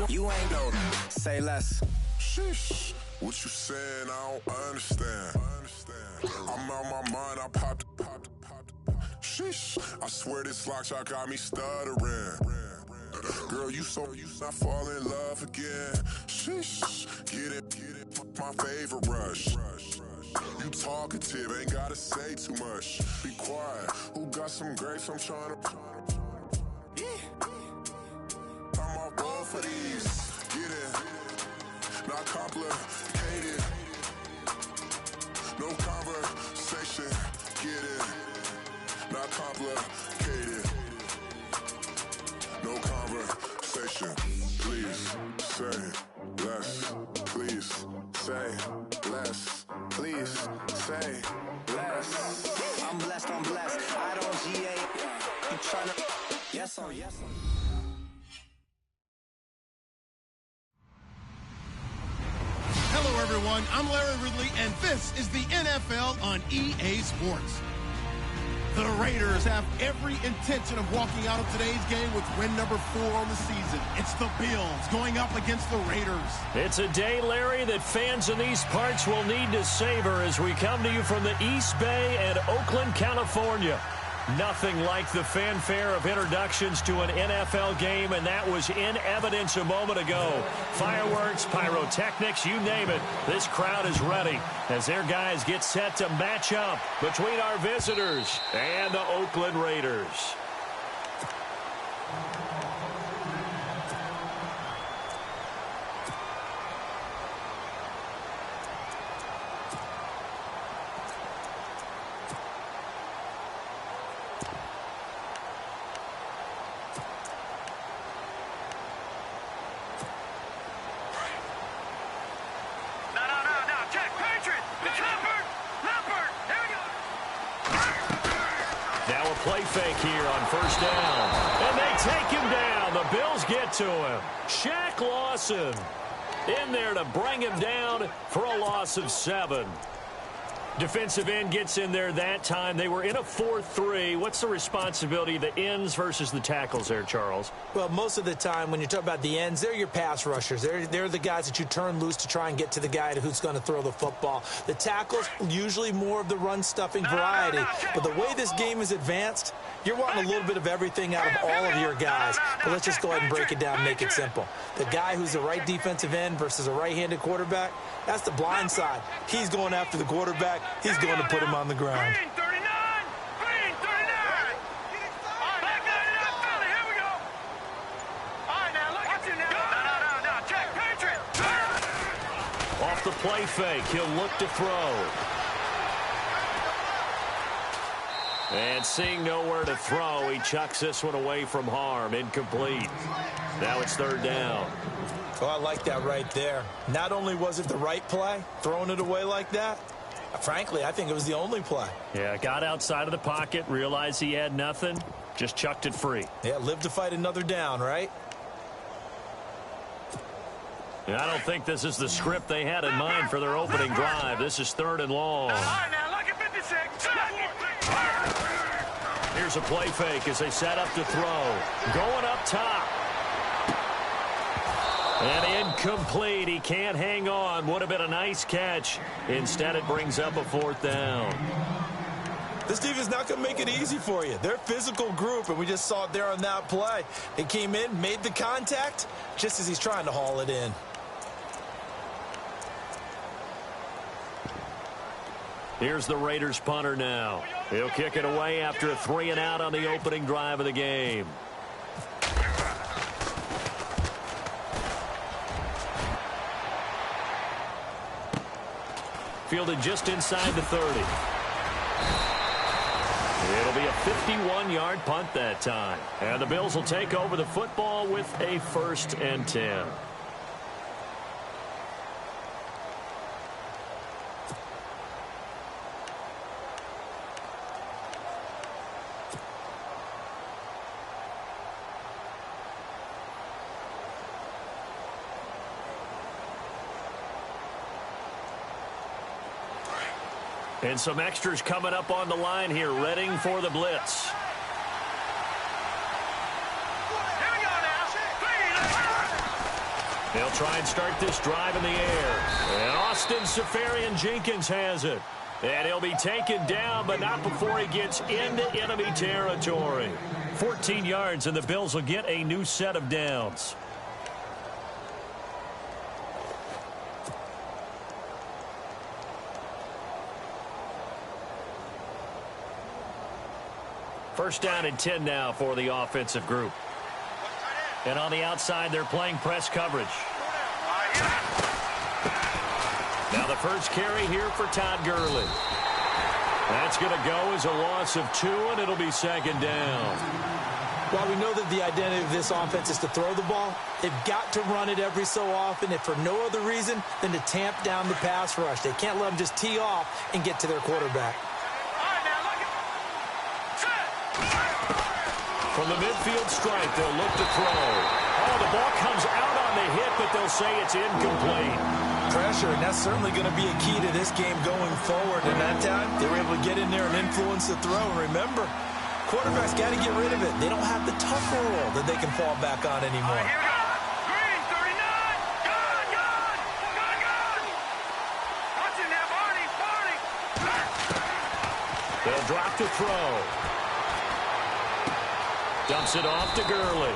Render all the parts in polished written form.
You ain't know. Say less. Sheesh. What you saying? I don't understand. I'm out my mind. I popped. Sheesh. I swear this lock shot got me stuttering. Girl, you not fall in love again. Sheesh. Get it. My favorite rush. You talkative, ain't gotta say too much. Be quiet. Who got some grapes? I'm trying to. I'm all roll for these. Get it. Not complicated. No conversation. Get it. Not complicated. No conversation. Please say less. Please say less. Please say less. I'm blessed. I don't GA. You tryna. Yes, sir. Hello, everyone. I'm Larry Ridley, and this is the NFL on EA Sports. The Raiders have every intention of walking out of today's game with win number 4 on the season. It's the Bills going up against the Raiders. It's a day, Larry, that fans in these parts will need to savor as we come to you from the East Bay and Oakland, California. Nothing like the fanfare of introductions to an NFL game, and that was in evidence a moment ago. Fireworks, pyrotechnics, you name it. This crowd is ready as their guys get set to match up between our visitors and the Oakland Raiders. Play fake here on first down. And they take him down. The Bills get to him. Shaq Lawson in there to bring him down for a loss of 7. Defensive end gets in there that time. They were in a 4-3. What's the responsibility of the ends versus the tackles there, Charles? Well, most of the time when you talk about the ends, they're your pass rushers. They're the guys that you turn loose to try and get to the guy who's going to throw the football. The tackles, usually more of the run-stuffing variety. But the way this game is advanced, you're wanting a little bit of everything out of all of your guys. But let's just go ahead and break it down and make it simple. The guy who's the right defensive end versus a right-handed quarterback, that's the blind side. He's going after the quarterback. He's going to put him on the ground. Green 39! Green 39! Back Philly, here we go! All right, now, look at you now. No, check, Patriot! Off the play fake, he'll look to throw. And seeing nowhere to throw, he chucks this one away from harm. Incomplete. Now it's third down. Oh, I like that right there. Not only was it the right play, throwing it away like that, frankly, I think it was the only play. Yeah, got outside of the pocket, realized he had nothing, just chucked it free. Yeah, live to fight another down, right? I don't think this is the script they had in mind for their opening drive. This is third and long. All right, now, look at 56. Here's a play fake as they set up to throw. Going up top. And incomplete. He can't hang on. Would have been a nice catch. Instead, it brings up a fourth down. This defense not going to make it easy for you. They're a physical group, and we just saw it there on that play. They came in, made the contact, just as he's trying to haul it in. Here's the Raiders punter now. He'll kick it away after a 3-and-out on the opening drive of the game. Fielded just inside the 30. It'll be a 51-yard punt that time. And the Bills will take over the football with a 1st and 10. And some extras coming up on the line here, readying for the blitz. Here we go now. They'll try and start this drive in the air. And Austin Seferian-Jenkins has it. And he'll be taken down, but not before he gets into enemy territory. 14 yards, and the Bills will get a new set of downs. First down and 10 now for the offensive group. And on the outside, they're playing press coverage. Now the first carry here for Todd Gurley. That's going to go as a loss of 2, and it'll be second down. While we know that the identity of this offense is to throw the ball, they've got to run it every so often, if for no other reason than to tamp down the pass rush. They can't let them just tee off and get to their quarterback. From the midfield stripe, they'll look to throw. Oh, the ball comes out on the hit, but they'll say it's incomplete. Pressure, and that's certainly going to be a key to this game going forward. And that time, they were able to get in there and influence the throw. And remember, quarterbacks got to get rid of it. They don't have the tough roll that they can fall back on anymore. Green, 39. Good. Watch it now, Barney. They'll drop to throw. Dumps it off to Gurley.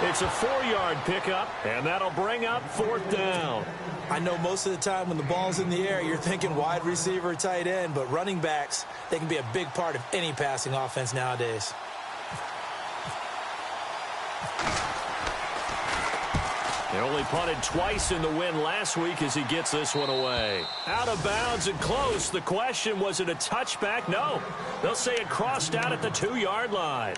It's a 4-yard pickup, and that'll bring up 4th down. I know most of the time when the ball's in the air, you're thinking wide receiver, tight end, but running backs, they can be a big part of any passing offense nowadays. They only punted twice in the win last week as he gets this one away. Out of bounds and close. The question, was it a touchback? No. They'll say it crossed out at the 2-yard line.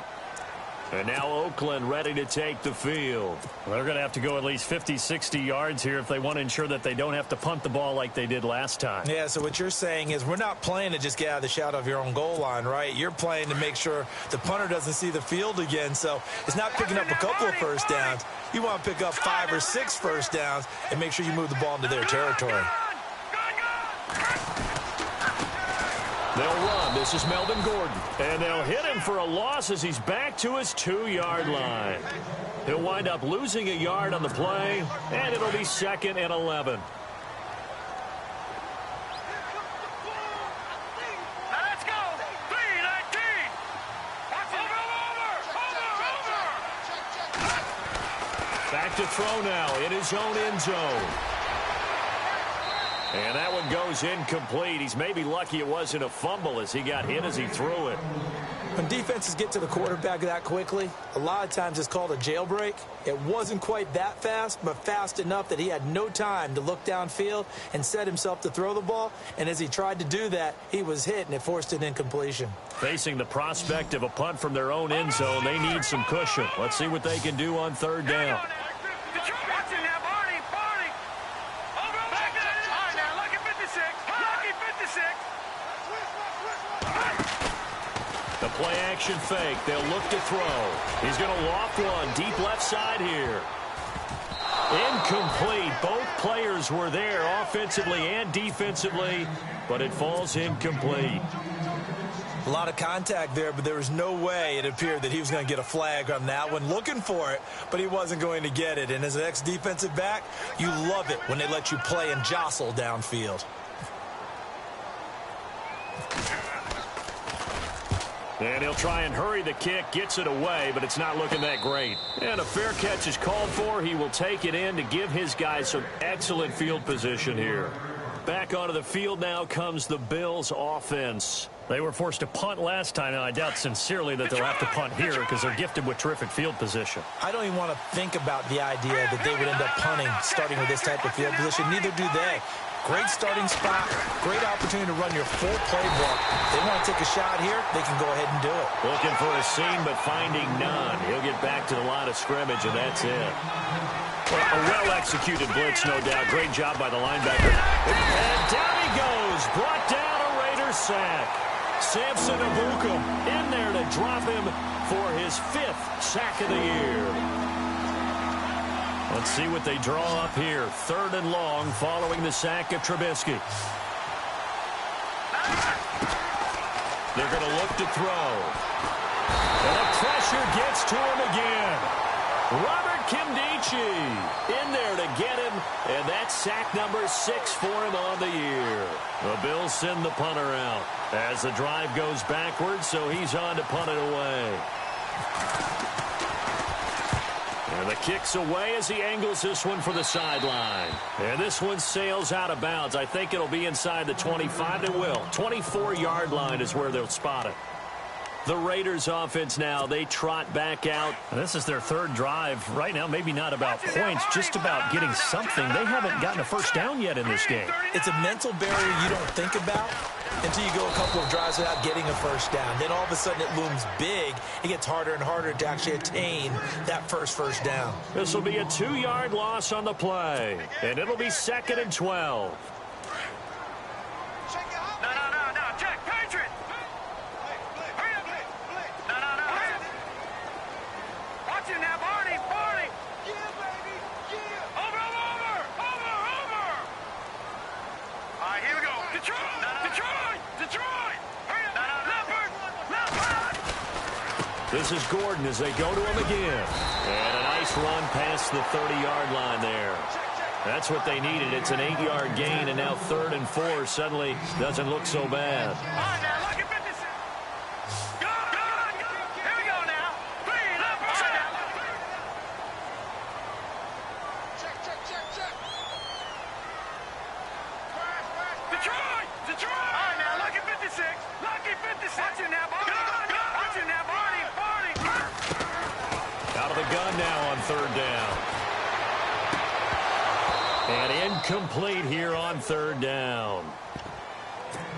And now Oakland ready to take the field. Well, they're going to have to go at least 50, 60 yards here if they want to ensure that they don't have to punt the ball like they did last time. Yeah, so what you're saying is we're not playing to just get out of the shadow of your own goal line, right? You're playing to make sure the punter doesn't see the field again. So it's not picking up a couple of first downs. You want to pick up 5 or 6 first downs and make sure you move the ball into their territory. They'll run. This is Melvin Gordon. And they'll hit him for a loss as he's back to his 2-yard line. He'll wind up losing a yard on the play, and it'll be 2nd and 11. Let's go. 3-19. Over. Back to throw now in his own end zone. And that one goes incomplete. He's maybe lucky it wasn't a fumble as he got hit as he threw it. When defenses get to the quarterback that quickly, a lot of times it's called a jailbreak. It wasn't quite that fast, but fast enough that he had no time to look downfield and set himself to throw the ball. And as he tried to do that, he was hit, and it forced an incompletion. Facing the prospect of a punt from their own end zone, they need some cushion. Let's see what they can do on 3rd down. The play-action fake. They'll look to throw. He's going to loft one deep left side here. Incomplete. Both players were there offensively and defensively, but it falls incomplete. A lot of contact there, but there was no way it appeared that he was going to get a flag on that one. Looking for it, but he wasn't going to get it. And as an ex-defensive back, you love it when they let you play and jostle downfield. And he'll try and hurry the kick, gets it away, but it's not looking that great. And a fair catch is called for. He will take it in to give his guys some excellent field position here. Back onto the field now comes the Bills offense. They were forced to punt last time, and I doubt sincerely that they'll have to punt here because they're gifted with terrific field position. I don't even want to think about the idea that they would end up punting starting with this type of field position. Neither do they. Great starting spot, great opportunity to run your full playbook. They want to take a shot here, they can go ahead and do it. Looking for a seam, but finding none. He'll get back to the line of scrimmage, and that's it. Well, a well-executed blitz, no doubt. Great job by the linebacker. And down he goes. Brought down a Raiders sack. Samson Abukum in there to drop him for his 5th sack of the year. Let's see what they draw up here. 3rd and long following the sack of Trubisky. They're going to look to throw. And the pressure gets to him again. Robert in there to get him, and that's sack number 6 for him on the year. The Bills send the punter out as the drive goes backwards, so he's on to punt it away. And the kick's away as he angles this one for the sideline. And this one sails out of bounds. I think it'll be inside the 25. It will. 24-yard line is where they'll spot it. The Raiders offense now, they trot back out. And this is their third drive. Right now, maybe not about points, just about getting something. They haven't gotten a first down yet in this game. It's a mental barrier you don't think about until you go a couple of drives without getting a first down. Then all of a sudden it looms big. It gets harder and harder to actually attain that first down. This will be a 2-yard loss on the play. And it'll be 2nd and 12. This is Gordon as they go to him again. And a nice run past the 30-yard line there. That's what they needed. It's an 8-yard gain, and now 3rd and 4 suddenly doesn't look so bad. Complete here on 3rd down.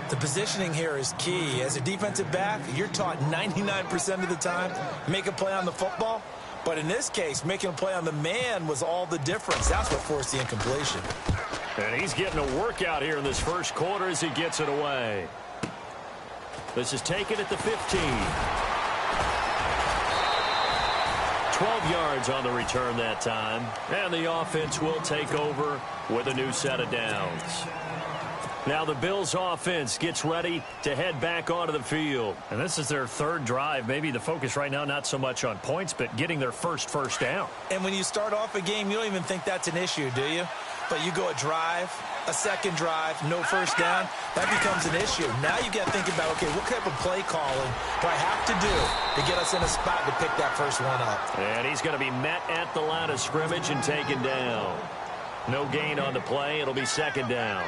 The positioning here is key. As a defensive back, you're taught 99% of the time, make a play on the football. But in this case, making a play on the man was all the difference. That's what forced the incompletion. And he's getting a workout here in this first quarter as he gets it away. This is taken at the 15. 12 yards on the return that time. And the offense will take over with a new set of downs. Now the Bills offense gets ready to head back onto the field. And this is their 3rd drive. Maybe the focus right now not so much on points, but getting their first down. And when you start off a game, you don't even think that's an issue, do you? But you go a drive, a second drive, no first down, that becomes an issue. Now you got to think about, okay, what type of play calling do I have to do to get us in a spot to pick that first one up? And he's going to be met at the line of scrimmage and taken down. No gain on the play. It'll be 2nd down.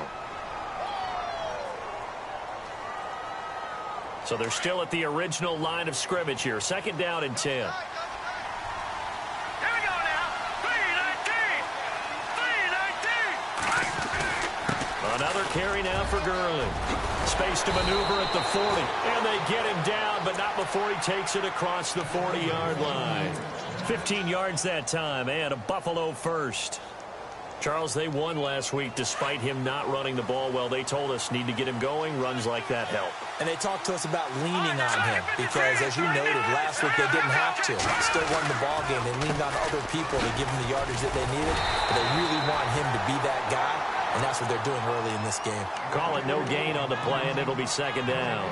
So they're still at the original line of scrimmage here. 2nd down and 10. Another carry now for Gurley. Space to maneuver at the 40. And they get him down, but not before he takes it across the 40-yard line. 15 yards that time, and a Buffalo first. Charles, they won last week despite him not running the ball well. They told us need to get him going. Runs like that help. And they talked to us about leaning on him because, as you noted, last week they didn't have to. Still won the ball game. They leaned on other people to give them the yardage that they needed. But they really want him to be that guy, and that's what they're doing early in this game. Call it no gain on the play, and it'll be 2nd down.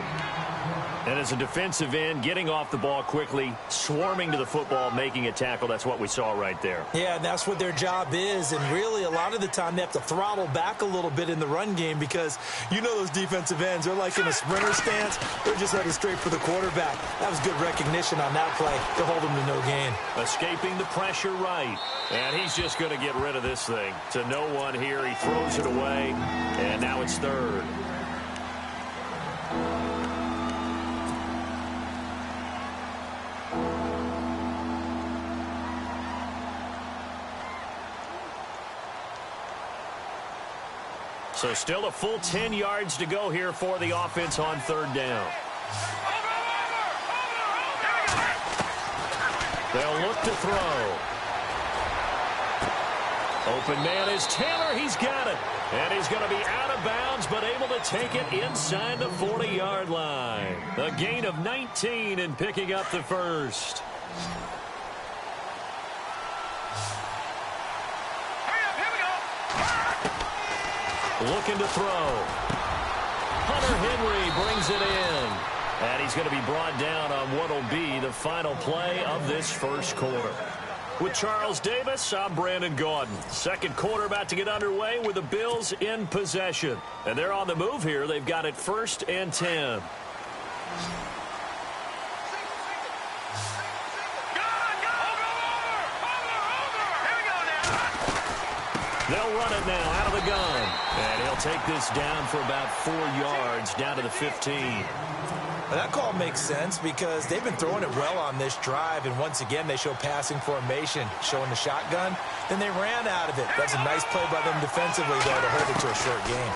And as a defensive end, getting off the ball quickly, swarming to the football, making a tackle, that's what we saw right there. Yeah, and that's what their job is. And really, a lot of the time, they have to throttle back a little bit in the run game because you know those defensive ends, they're like in a sprinter stance. They're just headed straight for the quarterback. That was good recognition on that play to hold them to no gain. Escaping the pressure right. And he's just going to get rid of this thing. To no one here, he throws it away, and now it's 3rd. So still a full 10 yards to go here for the offense on 3rd down. They'll look to throw. Open man is Taylor. He's got it. And he's going to be out of bounds, but able to take it inside the 40-yard line. A gain of 19 and picking up the first. Looking to throw. Hunter Henry brings it in. And he's going to be brought down on what will be the final play of this first quarter. With Charles Davis, I'm Brandon Gaudin. Second quarter about to get underway with the Bills in possession. And they're on the move here. They've got it 1st and 10. They'll run it now out of the gun. And he'll take this down for about 4 yards, down to the 15. Well, that call makes sense because they've been throwing it well on this drive, and once again they show passing formation, showing the shotgun. Then they ran out of it. That's a nice play by them defensively, though, to hold it to a short game.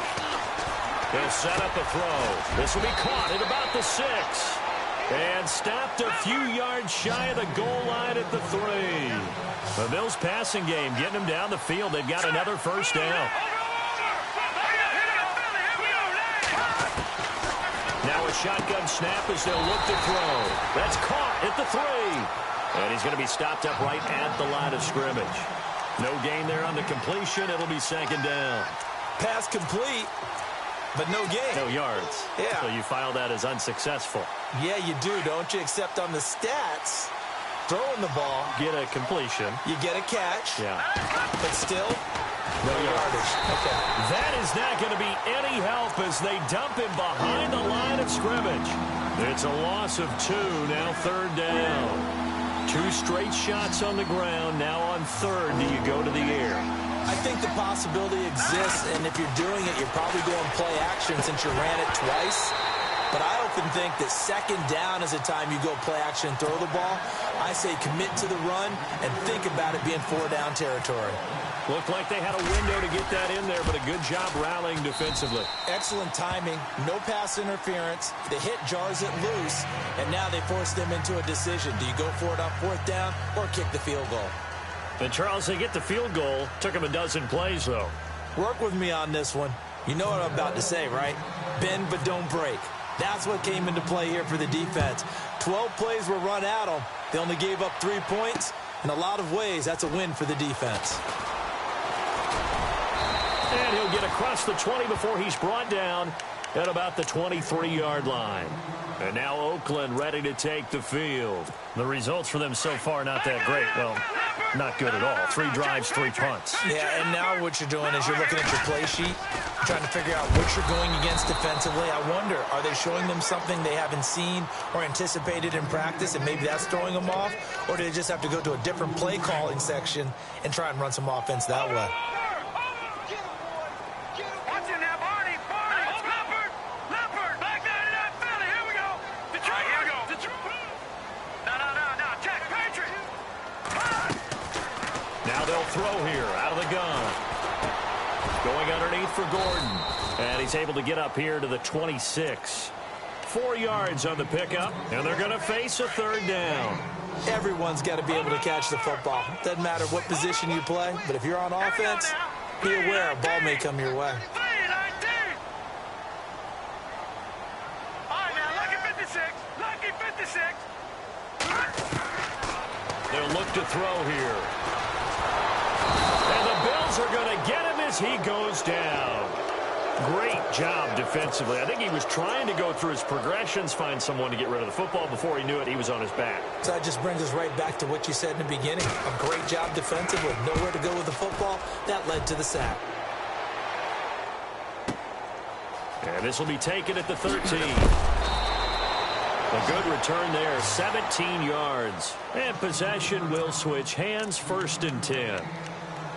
He'll set up a throw. This will be caught at about the 6. And stopped a few yards shy of the goal line at the 3. The Bills passing game getting them down the field. They've got another first down. Now a shotgun snap as they'll look to throw. That's caught at the 3. And he's going to be stopped up right at the line of scrimmage. No gain there on the completion. It'll be 2nd down. Pass complete, but no gain. No yards. Yeah. So you file that as unsuccessful. Yeah, you do, don't you? Except on the stats, throwing the ball, Get a completion. you get a catch, Yeah. but still, no yardage. Okay. That is not going to be any help as they dump him behind the line of scrimmage. It's a loss of 2, now 3rd down. 2 straight shots on the ground. Now on 3rd, do you go to the air? I think the possibility exists, and if you're doing it, you're probably going play action since you ran it twice. But I often think that 2nd down is a time you go play action and throw the ball. I say commit to the run and think about it being 4-down territory. Looked like they had a window to get that in there, but a good job rallying defensively. Excellent timing, no pass interference. The hit jars it loose, and now they force them into a decision. Do you go for it on 4th down or kick the field goal? And Charles, they get the field goal. Took him a dozen plays, though. Work with me on this one. You know what I'm about to say, right? Bend but don't break. That's what came into play here for the defense. 12 plays were run at them. They only gave up 3 points. In a lot of ways, that's a win for the defense. And he'll get across the 20 before he's brought down at about the 23-yard line. And now Oakland ready to take the field. The results for them so far not that great. Well, not good at all. 3 drives, 3 punts. Yeah, and now what you're doing is you're looking at your play sheet, trying to figure out what you're going against defensively. I wonder, are they showing them something they haven't seen or anticipated in practice, and maybe that's throwing them off? Or do they just have to go to a different play calling section and try and run some offense that way? Throw here out of the gun. Going underneath for Gordon. And he's able to get up here to the 26. 4 yards on the pickup, and they're going to face a 3rd down. Everyone's got to be able to catch the football. Doesn't matter what position you play, but if you're on offense, be aware a ball may come your way. They'll look to throw here. And the Bills are going to get him as he goes down. Great job defensively. I think he was trying to go through his progressions, find someone to get rid of the football. Before he knew it, he was on his back. So that just brings us right back to what you said in the beginning. A great job defensively. Nowhere to go with the football. That led to the sack. And this will be taken at the 13. A good return there, 17 yards. And possession will switch hands, 1st and 10.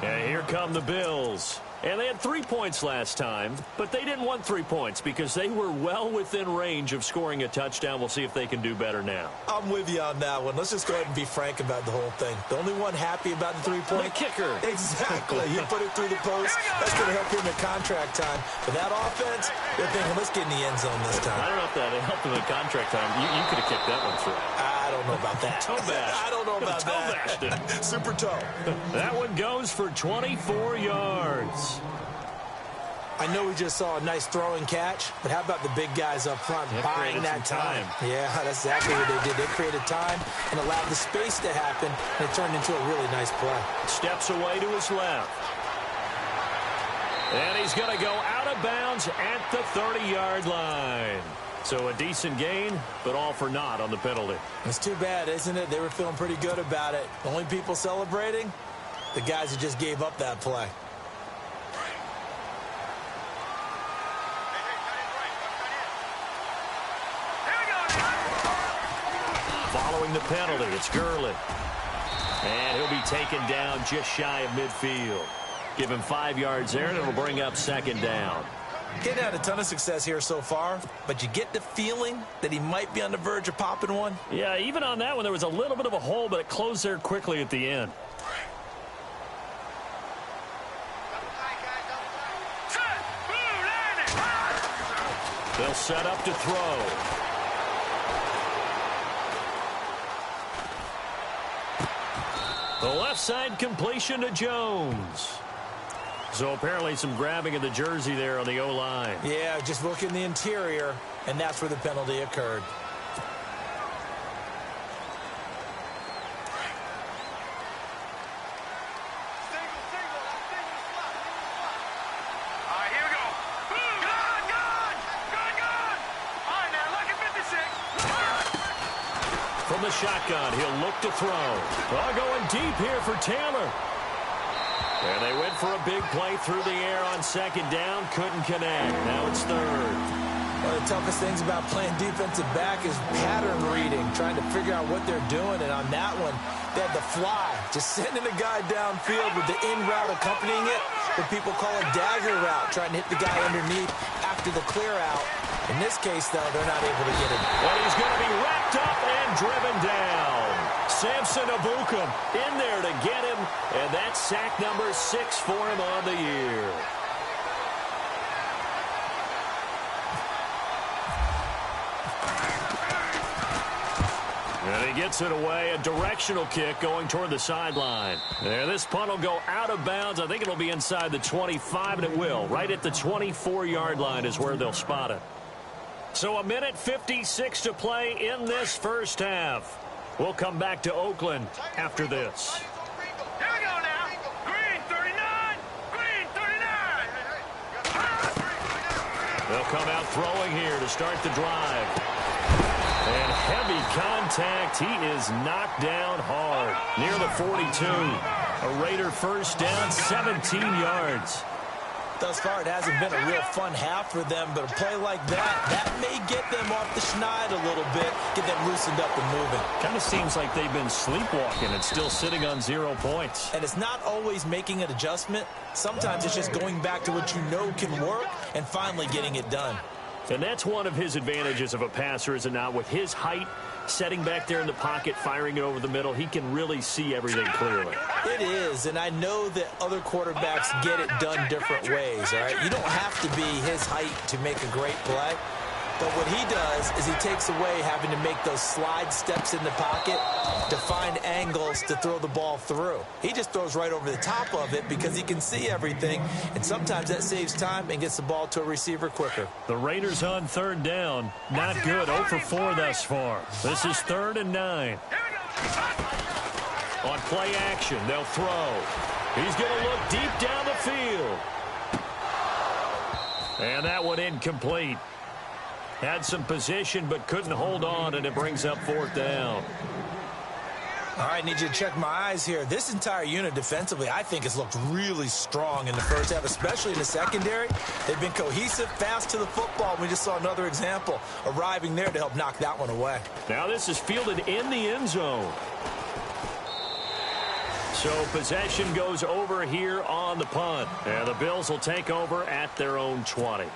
And here come the Bills. And they had 3 points last time, but they didn't want 3 points because they were well within range of scoring a touchdown. We'll see if they can do better now. I'm with you on that one. Let's just go ahead and be frank about the whole thing. The only one happy about the 3-point. The kicker. Exactly. You put it through the post. That's going to help him at contract time. But that offense, they're thinking, let's get in the end zone this time. I don't know if that helped him at contract time. You could have kicked that one through. I don't know about that. Toe bash. I don't know about that. Super toe. That one goes for 24 yards. I know we just saw a nice throwing catch, but how about the big guys up front buying that time? Yeah, that's exactly what they did. They created time and allowed the space to happen, and it turned into a really nice play. Steps away to his left. And he's going to go out of bounds at the 30-yard line. So a decent gain, but all for naught on the penalty. It's too bad, isn't it? They were feeling pretty good about it. The only people celebrating, the guys who just gave up that play. Following the penalty, it's Gurley. And he'll be taken down just shy of midfield. Give him 5 yards there, and it'll bring up second down. Getting had a ton of success here so far, but you get the feeling that he might be on the verge of popping one. Yeah, even on that one, there was a little bit of a hole, but it closed there quickly at the end. They'll set up to throw. The left side completion to Jones. So apparently some grabbing of the jersey there on the O-line. Yeah, just look in the interior, and that's where the penalty occurred. All right, here we go. Good. All right, now look at 56. From the shotgun, he'll look to throw. Well, going deep here for Taylor. And they went for a big play through the air on second down. Couldn't connect. Now it's third. One of the toughest things about playing defensive back is pattern reading, trying to figure out what they're doing. And on that one, they had the fly, just sending a guy downfield with the in route accompanying it, what people call a dagger route, trying to hit the guy underneath after the clear out. In this case, though, they're not able to get it. But he's going to be wrapped up and driven down. Samson Abukum in there to get him, and that's sack number 6 for him on the year. And he gets it away, a directional kick going toward the sideline. There, this punt will go out of bounds. I think it'll be inside the 25, and it will. Right at the 24-yard line is where they'll spot it. So a minute 56 to play in this first half. We'll come back to Oakland after this. Here we go now. Green 39. Green 39. They'll come out throwing here to start the drive. And heavy contact. He is knocked down hard near the 42. A Raider first down, 17 yards. Thus far, it hasn't been a real fun half for them, but a play like that may get them off the schneid a little bit, get them loosened up and moving. Kind of seems like they've been sleepwalking and still sitting on 0 points. And it's not always making an adjustment. Sometimes it's just going back to what you know can work and finally getting it done. And that's one of his advantages of a passer, is it not? With his height, setting back there in the pocket, firing it over the middle, he can really see everything clearly. It is, and I know that other quarterbacks get it done different ways, all right? You don't have to be his height to make a great play. But what he does is he takes away having to make those slide steps in the pocket to find angles to throw the ball through. He just throws right over the top of it because he can see everything, and sometimes that saves time and gets the ball to a receiver quicker. The Raiders on third down. Not good. 0 for 4 thus far. This is 3rd and 9. On play action, they'll throw. He's going to look deep down the field. And that one incomplete. Had some position but couldn't hold on, and it brings up 4th down. All right, need you to check my eyes here. This entire unit defensively, I think, has looked really strong in the first half, especially in the secondary. They've been cohesive, fast to the football. We just saw another example arriving there to help knock that one away. Now this is fielded in the end zone. So possession goes over here on the punt. And the Bills will take over at their own 20.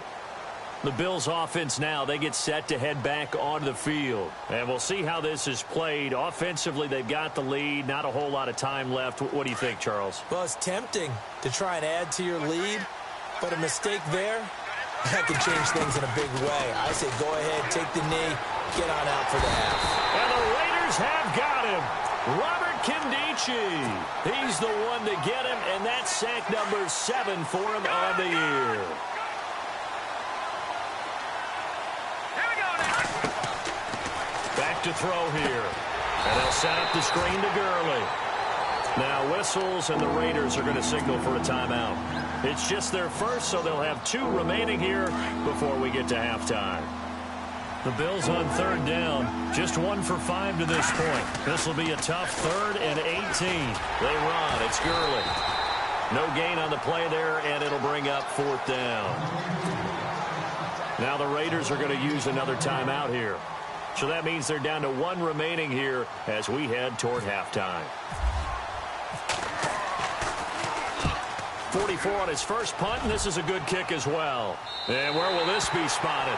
The Bills offense now, they get set to head back onto the field. And we'll see how this is played. Offensively, they've got the lead. Not a whole lot of time left. What do you think, Charles? Well, it's tempting to try and add to your lead, but a mistake there, that can change things in a big way. I say go ahead, take the knee, get on out for the half. And the Raiders have got him. Robert Kindici. He's the one to get him, and that's sack number 7 for him on the year. Back to throw here. And they'll set up the screen to Gurley. Now whistles, and the Raiders are going to signal for a timeout. It's just their first, so they'll have 2 remaining here before we get to halftime. The Bills on third down, just 1 for 5 to this point. This will be a tough 3rd and 18. They run. It's Gurley. No gain on the play there, and it'll bring up 4th down. Now the Raiders are going to use another timeout here. So that means they're down to 1 remaining here as we head toward halftime. 44 on his first punt, and this is a good kick as well. And where will this be spotted?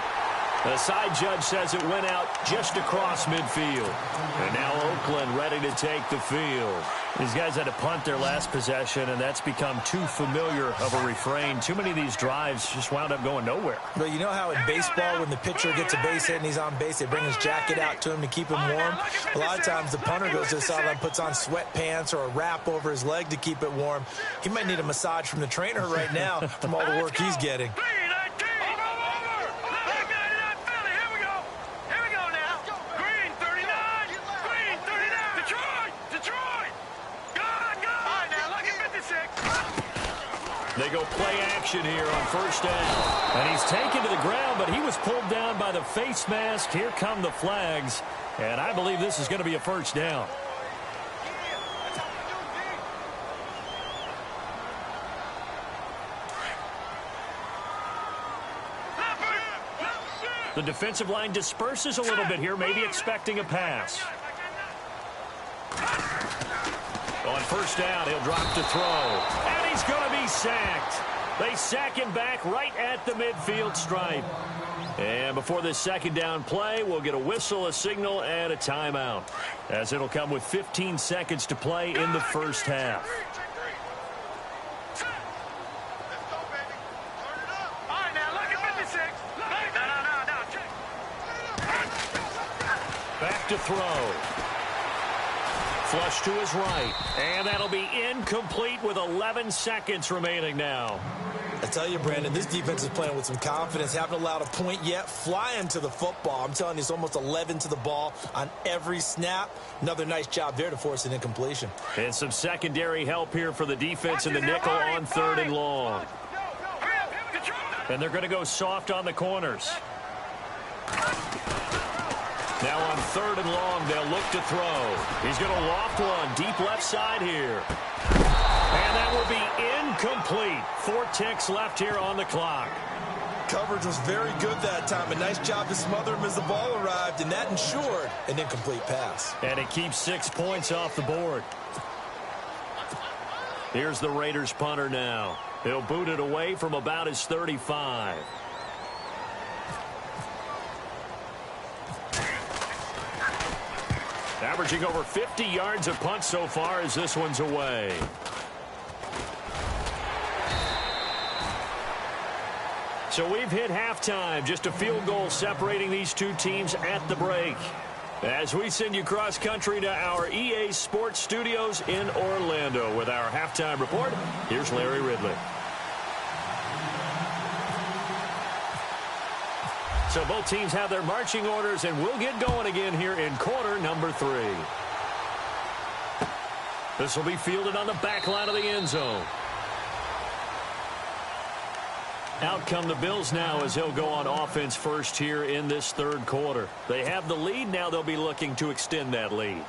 The side judge says it went out just across midfield. And now Oakland ready to take the field. These guys had to punt their last possession, and that's become too familiar of a refrain. Too many of these drives just wound up going nowhere. But you know how in baseball, when the pitcher gets a base hit and he's on base, they bring his jacket out to him to keep him warm? A lot of times the punter goes to the sideline, puts on sweatpants or a wrap over his leg to keep it warm. He might need a massage from the trainer right now from all the work he's getting. They go play action here on first down. And he's taken to the ground, but he was pulled down by the face mask. Here come the flags. And I believe this is going to be a first down. The defensive line disperses a little bit here, maybe expecting a pass. On first down, he'll drop to throw. And he's going to be sacked. They sack him back right at the midfield stripe. And before this second down play, we'll get a whistle, a signal, and a timeout, as it'll come with 15 seconds to play in the first half. Back to throw. Flush to his right. And that'll be incomplete with 11 seconds remaining now. I tell you, Brandon, this defense is playing with some confidence. Haven't allowed a point yet. Flying to the football. I'm telling you, it's almost 11 to the ball on every snap. Another nice job there to force an incompletion. And some secondary help here for the defense in the nickel on 3rd and long. And they're going to go soft on the corners. Now on 3rd and long, they'll look to throw. He's going to loft one deep left side here. And that will be incomplete. 4 ticks left here on the clock. Coverage was very good that time. A nice job to smother him as the ball arrived, and that ensured an incomplete pass. And it keeps 6 points off the board. Here's the Raiders punter now. He'll boot it away from about his 35. Averaging over 50 yards a punt so far as this one's away. So we've hit halftime. Just a field goal separating these two teams at the break. As we send you cross country to our EA Sports Studios in Orlando with our halftime report, here's Larry Ridley. So both teams have their marching orders, and we'll get going again here in quarter number 3. This will be fielded on the back line of the end zone. Out come the Bills now as he'll go on offense first here in this 3rd quarter. They have the lead. Now they'll be looking to extend that lead.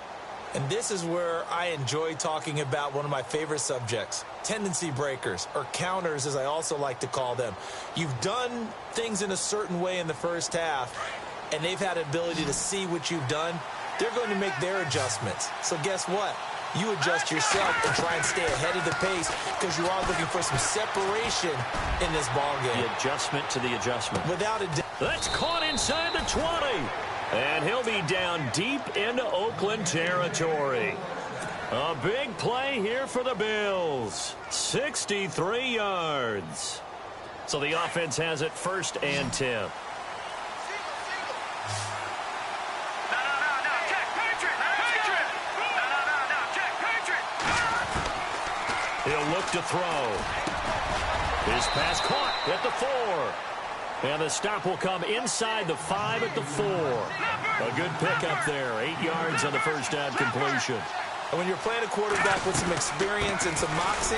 And this is where I enjoy talking about one of my favorite subjects, tendency breakers, or counters as I also like to call them. You've done things in a certain way in the first half, and they've had an ability to see what you've done. They're going to make their adjustments. So guess what? You adjust yourself and try and stay ahead of the pace because you are looking for some separation in this ballgame. The adjustment to the adjustment. Without a doubt. That's caught inside the 20. And he'll be down deep into Oakland territory. A big play here for the Bills. 63 yards. So the offense has it 1st and 10. He'll look to throw. His pass caught at the 4. And the stop will come inside the 5 at the 4. A good pickup there. 8 yards on the first down completion. And when you're playing a quarterback with some experience and some moxie,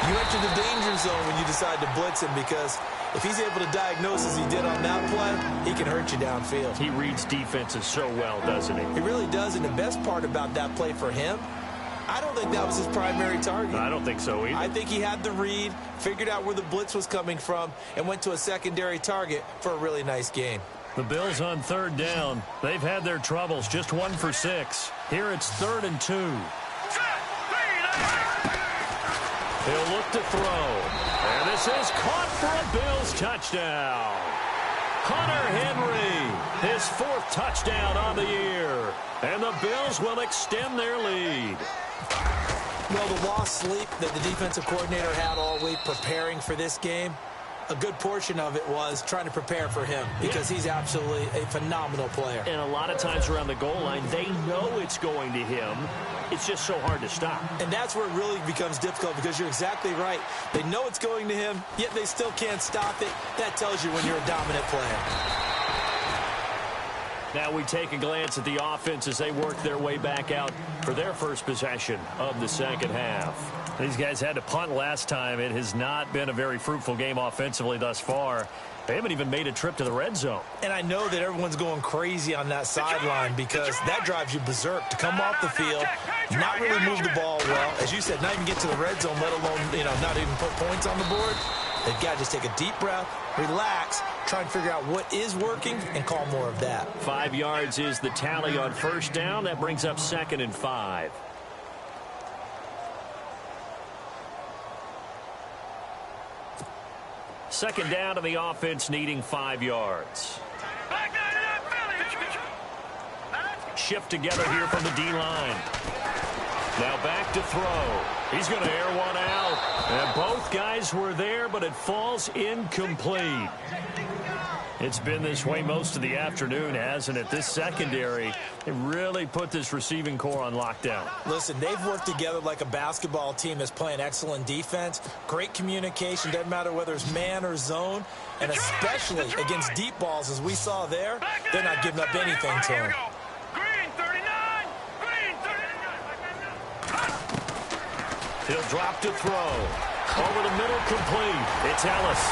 You enter the danger zone when you decide to blitz him, because if he's able to diagnose as he did on that play, he can hurt you downfield. He reads defenses so well, doesn't he? He really does, and the best part about that play for him, I don't think that was his primary target. I don't think so either. I think he had the read, figured out where the blitz was coming from, and went to a secondary target for a really nice game. The Bills on third down. They've had their troubles, just 1 for 6. Here it's 3rd and 2. He'll look to throw. And this is caught for a Bills touchdown. Hunter Henry, his 4th touchdown on the year. And the Bills will extend their lead. Well, the lost sleep that the defensive coordinator had all week preparing for this game, a good portion of it was trying to prepare for him, because he's absolutely a phenomenal player. And a lot of times around the goal line, they know it's going to him. It's just so hard to stop. And that's where it really becomes difficult, because you're exactly right. They know it's going to him, yet they still can't stop it. That tells you when you're a dominant player. Now we take a glance at the offense as they work their way back out for their first possession of the second half. These guys had to punt last time. It has not been a very fruitful game offensively thus far. They haven't even made a trip to the red zone. And I know that everyone's going crazy on that sideline, because that drives you berserk to come off the field, not really move the ball well. As you said, not even get to the red zone, let alone, not even put points on the board. They've got to just take a deep breath, relax, try and figure out what is working, and call more of that. 5 yards is the tally on first down. That brings up 2nd and 5. Second down to the offense, needing 5 yards. Shift together here from the D-line. Now back to throw. He's going to air one out. And both guys were there, but it falls incomplete. It's been this way most of the afternoon, hasn't it? This secondary, it really put this receiving core on lockdown. Listen, they've worked together like a basketball team that's playing excellent defense. Great communication, doesn't matter whether it's man or zone. And especially against deep balls, as we saw there, they're not giving up anything to them. He'll drop to throw. Over the middle, complete. It's Ellis.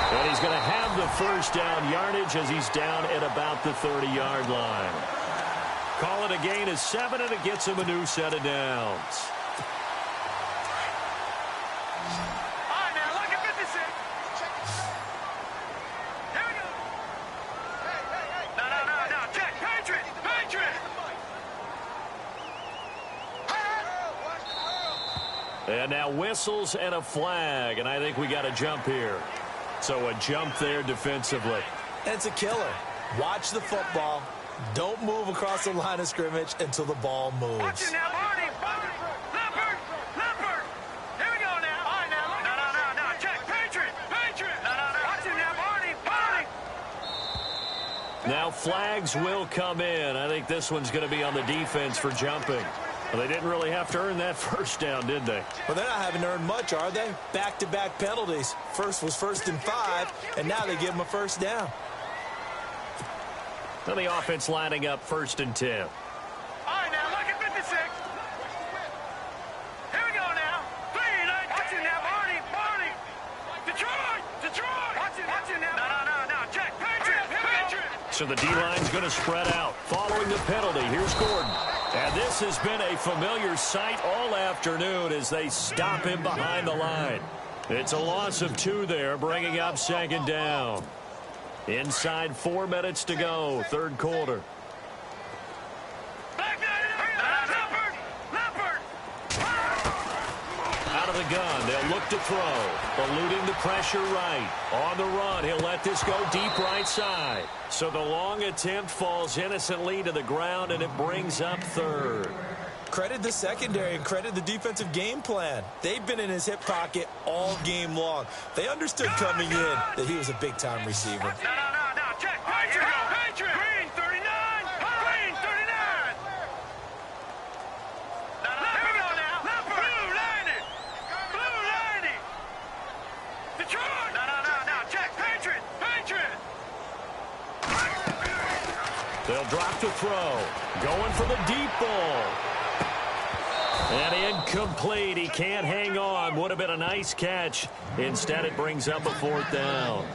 And he's going to have the first down yardage as he's down at about the 30-yard line. Call it a gain of 7, and it gets him a new set of downs. All right, now, look at 56. Here we go. No. Check. Patriot. And now whistles and a flag, and I think we got a jump here. So a jump there defensively. And it's a killer. Watch the football. Don't move across the line of scrimmage until the ball moves. Watch it now, Barney. Leopard. Here we go now. All right, now, look. No. Check. Patriot. No. Watch it now, Barney. Now flags will come in. I think this one's going to be on the defense for jumping. Well, they didn't really have to earn that first down, did they? Well, they're not having to earn much, are they? Back-to-back penalties. First was 1st and 5, and now they give them a first down. Now the offense lining up 1st and 10. All right, now, look at 56. Here we go now. 3, watch it now, Barney. Detroit. Watch it now. No. Check. Patriot. So the D-line's going to spread out. Following the penalty, here's Gordon. And this has been a familiar sight all afternoon as they stop him behind the line. It's a loss of 2 there, bringing up 2nd down. Inside 4 minutes to go, 3rd quarter. Out of the gun, they'll look to throw. Eluding the pressure right. On the run, he'll let this go deep right side. So the long attempt falls innocently to the ground, and it brings up 3rd. Credit the secondary and credit the defensive game plan. They've been in his hip pocket all game long. They understood coming in that he was a big-time receiver. No. Check. Patriot. Green 39. Green 39. Here we go now. Blue 90. Detroit. No. Check. Patriot. They'll drop to throw. Going for the deep ball. And incomplete. He can't hang on. Would have been a nice catch. Instead, it brings up a 4th down.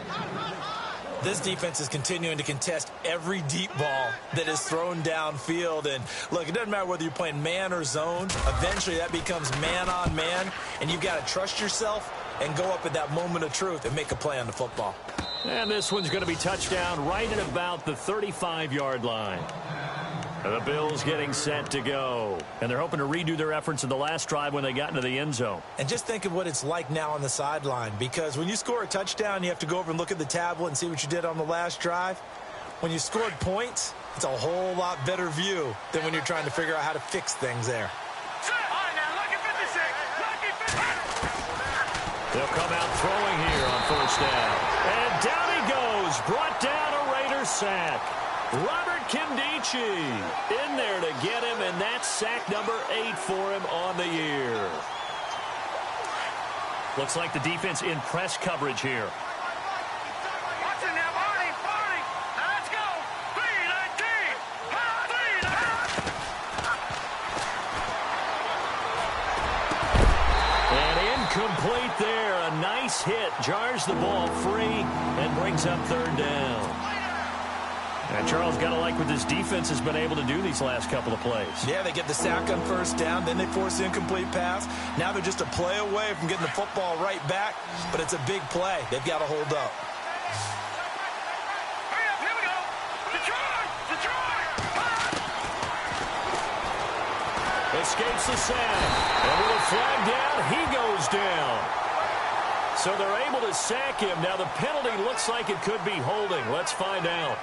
This defense is continuing to contest every deep ball that is thrown downfield. And, look, it doesn't matter whether you're playing man or zone. Eventually, that becomes man-on-man, and you've got to trust yourself and go up at that moment of truth and make a play on the football. And this one's going to be touchdown right at about the 35-yard line. The Bills getting set to go. And they're hoping to redo their efforts in the last drive when they got into the end zone. And just think of what it's like now on the sideline, because when you score a touchdown, you have to go over and look at the tablet and see what you did on the last drive. When you scored points, it's a whole lot better view than when you're trying to figure out how to fix things there. They'll come out throwing here on 1st down. And down he goes. Brought down a Raiders sack. Robert Kindici in there to get him, and that's sack number 8 for him on the year. Looks like the defense in press coverage here. Watch it now, Barney. Now let's go. 3-19. And incomplete there. A nice hit. Jars the ball free and brings up 3rd down. And Charles, got to like what this defense has been able to do these last couple of plays. Yeah, they get the sack on 1st down, then they force the incomplete pass. Now they're just a play away from getting the football right back, but it's a big play. They've got to hold up. Hurry up, here we go. Detroit! Escapes the sack. And with a flag down, he goes down. So they're able to sack him. Now the penalty looks like it could be holding. Let's find out.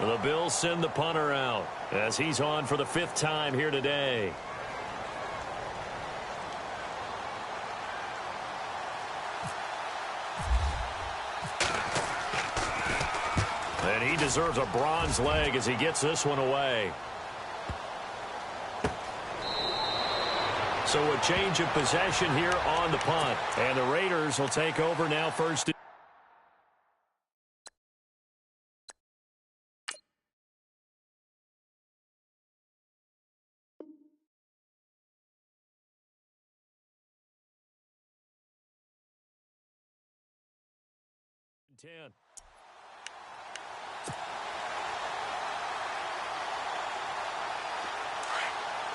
The Bills send the punter out as he's on for the 5th time here today. And he deserves a bronze leg as he gets this one away. So a change of possession here on the punt. And the Raiders will take over now 1st.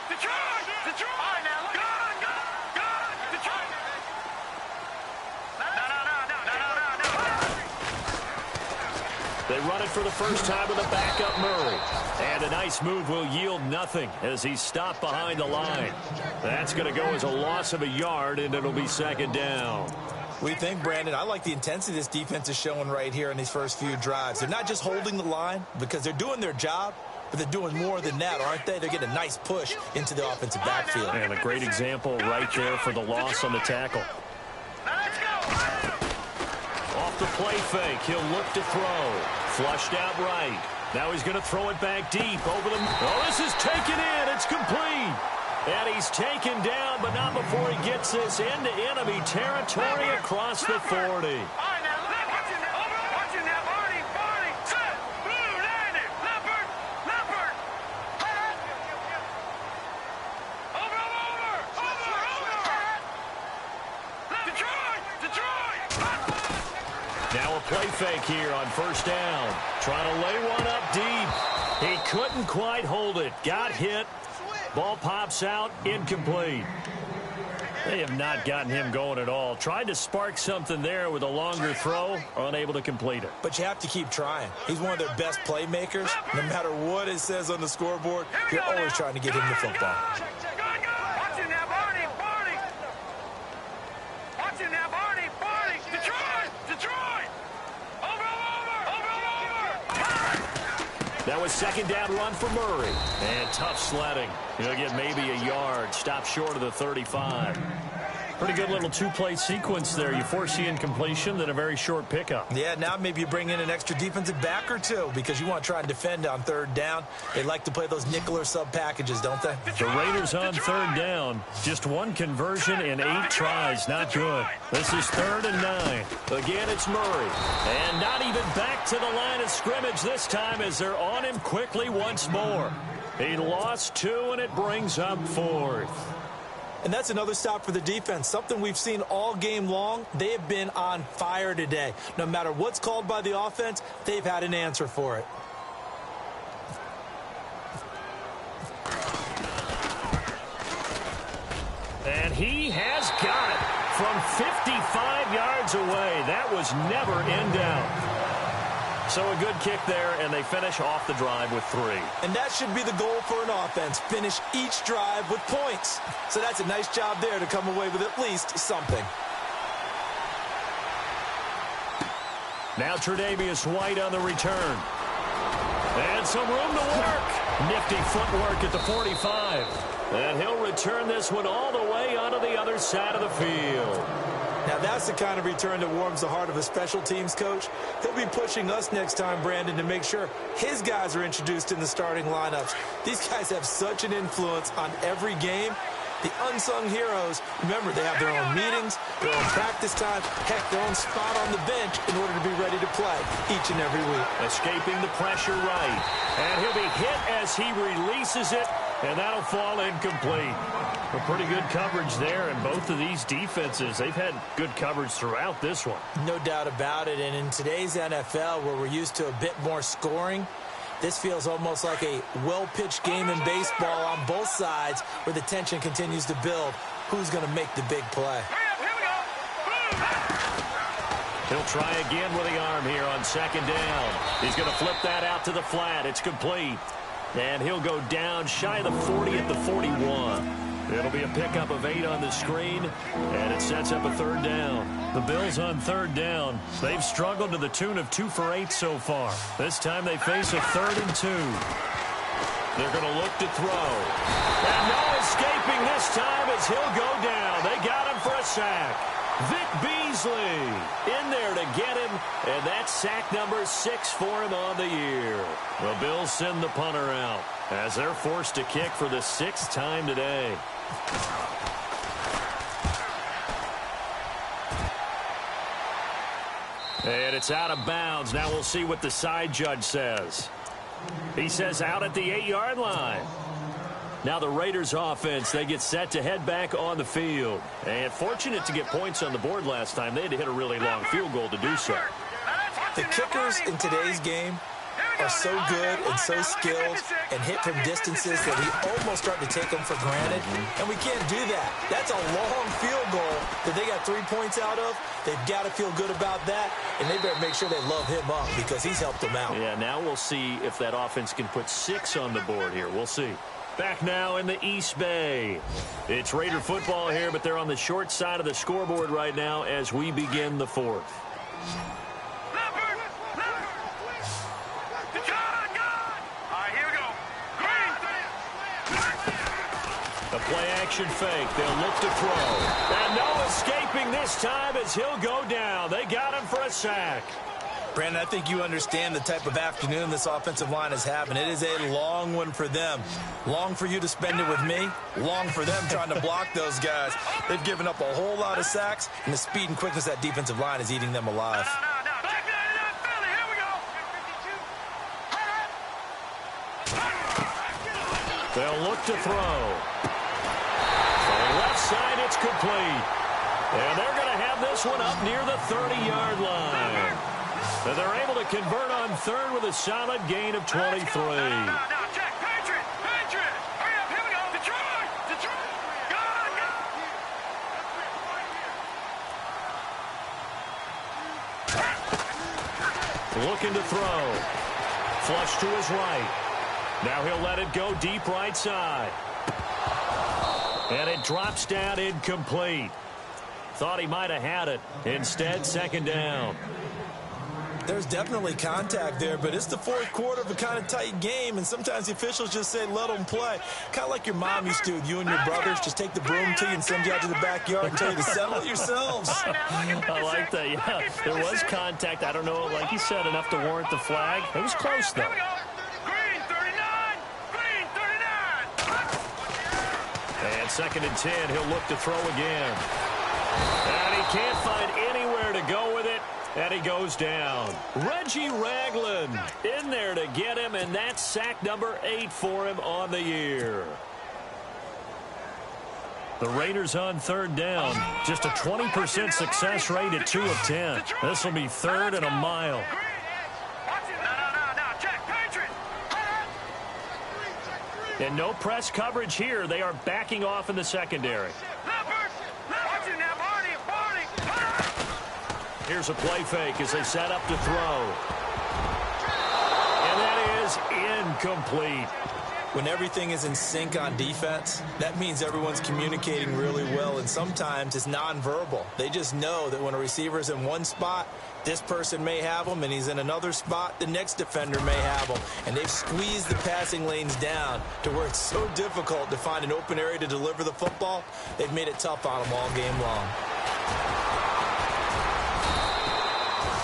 Detroit! All right, now, look. Go! Detroit! No. They run it for the first time with a backup Murray. And a nice move will yield nothing as he's stopped behind the line. That's going to go as a loss of a yard, and it'll be 2nd down. We think, Brandon, I like the intensity this defense is showing right here in these first few drives. They're not just holding the line because they're doing their job, but they're doing more than that, aren't they? They're getting a nice push into the offensive backfield. And a great example right there for the loss on the tackle. Off the play fake, he'll look to throw. Flushed out right. Now he's going to throw it back deep over the... Oh, this is taken in. It's complete. And he's taken down, but not before he gets this into enemy territory across the 40. Now a play fake here on 1st down. Trying to lay one up deep. He couldn't quite hold it. Got hit. Ball pops out, incomplete. They have not gotten him going at all. Tried to spark something there with a longer throw, unable to complete it. But you have to keep trying. He's one of their best playmakers. No matter what it says on the scoreboard, you're always trying to get him the football. Watch it now, Barney, Barney. Watch it now, Barney, Barney. Detroit, Detroit. Over. That was second down run for Murray. And tough sledding. He'll get maybe a yard. Stop short of the 35. Pretty good little two-play sequence there. You force the incompletion, then a very short pickup. Yeah, now maybe you bring in an extra defensive back or two because you want to try and defend on third down. They like to play those nickel or sub packages, don't they? The Raiders on third down. Just one conversion in 8 tries. Not good. This is 3rd and 9. Again, it's Murray. And not even back to the line of scrimmage this time as they're on him quickly once more. He lost 2, and it brings up 4th. And that's another stop for the defense, something we've seen all game long. They have been on fire today. No matter what's called by the offense, they've had an answer for it. And he has got it from 55 yards away. That was never in doubt. So a good kick there, and they finish off the drive with 3. And that should be the goal for an offense, finish each drive with points. So that's a nice job there to come away with at least something. Now Tre'Davious White on the return. And some room to work. Nifty footwork at the 45. And he'll return this one all the way onto the other side of the field. Now, that's the kind of return that warms the heart of a special teams coach. He'll be pushing us next time, Brandon, to make sure his guys are introduced in the starting lineups. These guys have such an influence on every game. The unsung heroes, remember, they have their own meetings, their own practice time, heck, their own spot on the bench in order to be ready to play each and every week. Escaping the pressure right. And he'll be hit as he releases it, and that'll fall incomplete. A pretty good coverage there, and both of these defenses, they've had good coverage throughout this one. No doubt about it, and in today's NFL, where we're used to a bit more scoring, this feels almost like a well-pitched game in baseball on both sides where the tension continues to build. Who's going to make the big play? He'll try again with the arm here on second down. He's going to flip that out to the flat. It's complete. And he'll go down shy of the 40 at the 41. It'll be a pickup of 8 on the screen, and it sets up a third down. The Bills on third down. They've struggled to the tune of 2 for 8 so far. This time they face a 3rd and 2. They're going to look to throw. And no escaping this time as he'll go down. They got him for a sack. Vic Beasley in there to get him, and that's sack number 6 for him on the year. The Bills send the punter out as they're forced to kick for the 6th time today. And it's out of bounds. Now we'll see what the side judge says. He says out at the 8-yard line. Now the Raiders offense, they get set to head back on the field. And fortunate to get points on the board last time. They had to hit a really long field goal to do so. The kickers in today's game are so good and so skilled and hit from distances that we almost start to take them for granted. And we can't do that. That's a long field goal that they got 3 points out of. They've got to feel good about that, and they better make sure they love him up because he's helped them out. Yeah, now we'll see if that offense can put 6 on the board here. We'll see. Back now in the East Bay. It's Raider football here, but they're on the short side of the scoreboard right now as we begin the 4th. A play-action fake. They'll look to throw. And no escaping this time as he'll go down. They got him for a sack. Brandon, I think you understand the type of afternoon this offensive line is having. It is a long one for them. Long for you to spend it with me. Long for them trying to block those guys. They've given up a whole lot of sacks, and the speed and quickness of that defensive line is eating them alive. They'll look to throw. Left side, it's complete. And they're going to have this one up near the 30-yard line. And they're able to convert on third with a solid gain of 23. Looking to throw. Flush to his right. Now he'll let it go deep right side. And it drops down incomplete. Thought he might have had it. Instead, second down. There's definitely contact there, but it's the fourth quarter of a kind of tight game, and sometimes the officials just say, let them play. Kind of like your mom used to with you and your brothers. Just take the broom to you and send you out to the backyard and tell you to settle it yourselves. I like that, yeah. There was contact. I don't know, like you said, enough to warrant the flag. It was close, though. Green 39! Green 39! And second and 10, he'll look to throw again. And he can't find anywhere to go with it. And he goes down. Reggie Ragland in there to get him, and that's sack number 8 for him on the year. The Raiders on third down. Just a 20% success rate at 2 of 10. This will be third and a mile. And no press coverage here. They are backing off in the secondary. Here's a play fake as they set up to throw. And that is incomplete. When everything is in sync on defense, that means everyone's communicating really well, and sometimes it's nonverbal. They just know that when a receiver is in one spot, this person may have him, and he's in another spot, the next defender may have him. And they've squeezed the passing lanes down to where it's so difficult to find an open area to deliver the football. They've made it tough on them all game long.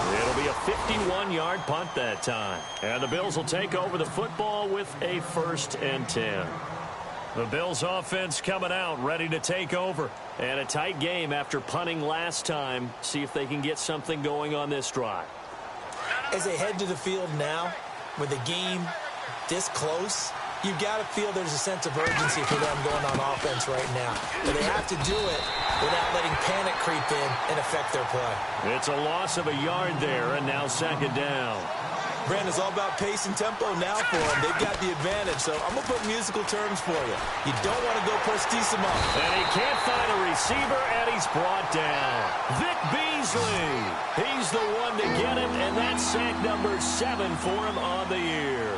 It'll be a 51-yard punt that time. And the Bills will take over the football with a 1st and 10. The Bills offense coming out, ready to take over. And a tight game after punting last time. See if they can get something going on this drive. As they head to the field now, with the game this close, you've got to feel there's a sense of urgency for them going on offense right now. But they have to do it without letting panic creep in and affect their play. It's a loss of a yard there, and now second down. Brandon, it's all about pace and tempo now for them. They've got the advantage, so I'm going to put musical terms for you. You don't want to go postissimo. And he can't find a receiver, and he's brought down. Vic Beasley. He's the one to get him, and that's sack number 7 for him on the year.